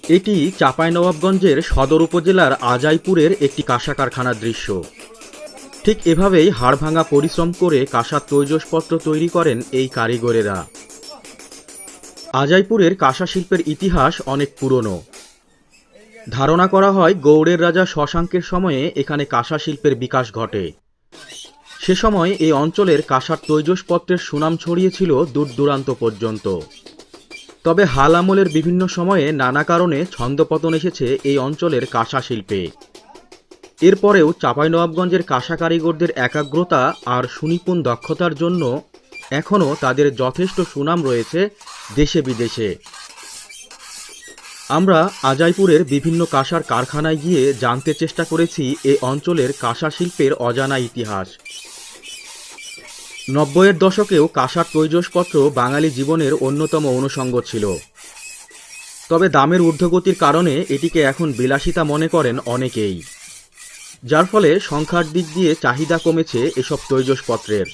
এটি চাঁপাইনবাবগঞ্জের সদর উপজেলার আজাইপুরের একটি কাঁসা কারখানার দৃশ্য। ঠিক এভাবেই হাড়ভাঙা পরিশ্রম করে কাঁসার তৈজসপত্র তৈরি করেন এই কারিগরেরা। আজাইপুরের কাঁসা শিল্পের ইতিহাস অনেক পুরনো। ধারণা করা হয় গৌড়ের রাজা শশাঙ্কের সময়ে এখানে কাঁসা শিল্পের বিকাশ ঘটে। সে সময় এই অঞ্চলের কাঁসার তৈজসপত্রের সুনাম ছড়িয়েছিল দূর দূরান্ত পর্যন্ত। তবে হাল আমলের বিভিন্ন সময়ে নানা কারণে ছন্দপতন এসেছে এই অঞ্চলের কাঁসা শিল্পে। এরপরেও চাঁপাইনবাবগঞ্জের কাঁসা কারিগরদের একাগ্রতা আর সুনিপুণ দক্ষতার জন্য এখনও তাদের যথেষ্ট সুনাম রয়েছে দেশে বিদেশে। আমরা আজাইপুরের বিভিন্ন কাঁসার কারখানায় গিয়ে জানতে চেষ্টা করেছি এই অঞ্চলের কাঁসা শিল্পের অজানা ইতিহাস। ৯০-এর দশকেও কাঁসার তৈজসপত্র বাঙালি জীবনের অন্যতম অনুষঙ্গ ছিল। তবে দামের ঊর্ধ্বগতির কারণে এটিকে এখন বিলাসিতা মনে করেন অনেকেই, যার ফলে সংখ্যার দিক দিয়ে চাহিদা কমেছে এসব তৈজসপত্রের।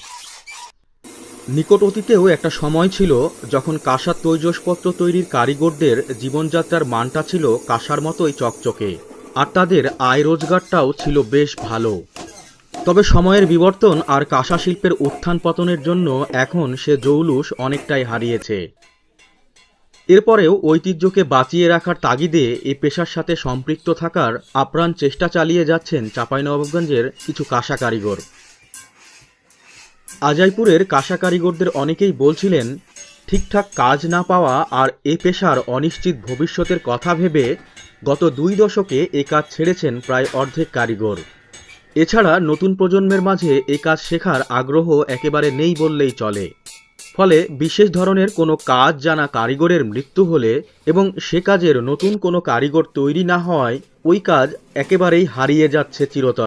নিকট অতীতেও একটা সময় ছিল যখন কাঁসার তৈজসপত্র তৈরির কারিগরদের জীবনযাত্রার মানটা ছিল কাঁসার মতোই চকচকে, আর তাদের আয় রোজগারটাও ছিল বেশ ভালো। তবে সময়ের বিবর্তন আর কাঁসা শিল্পের উত্থান পতনের জন্য এখন সে জৌলুস অনেকটাই হারিয়েছে। এরপরেও ঐতিহ্যকে বাঁচিয়ে রাখার তাগিদে এই পেশার সাথে সম্পৃক্ত থাকার আপ্রাণ চেষ্টা চালিয়ে যাচ্ছেন চাঁপাইনবাবগঞ্জের কিছু কাঁসা কারিগর। আজাইপুরের কাঁসা কারিগরদের অনেকেই বলছিলেন, ঠিকঠাক কাজ না পাওয়া আর এ পেশার অনিশ্চিত ভবিষ্যতের কথা ভেবে গত ২ দশকে এ কাজ ছেড়েছেন প্রায় অর্ধেক কারিগর। এছাড়া নতুন প্রজন্মের মাঝে এই কাজ শেখার আগ্রহ একেবারে নেই বললেই চলে। ফলে বিশেষ ধরনের কোনো কাজ জানা কারিগরের মৃত্যু হলে এবং সে কাজের নতুন কোনো কারিগর তৈরি না হওয়ায় ওই কাজ একেবারেই হারিয়ে যাচ্ছে চিরতরে।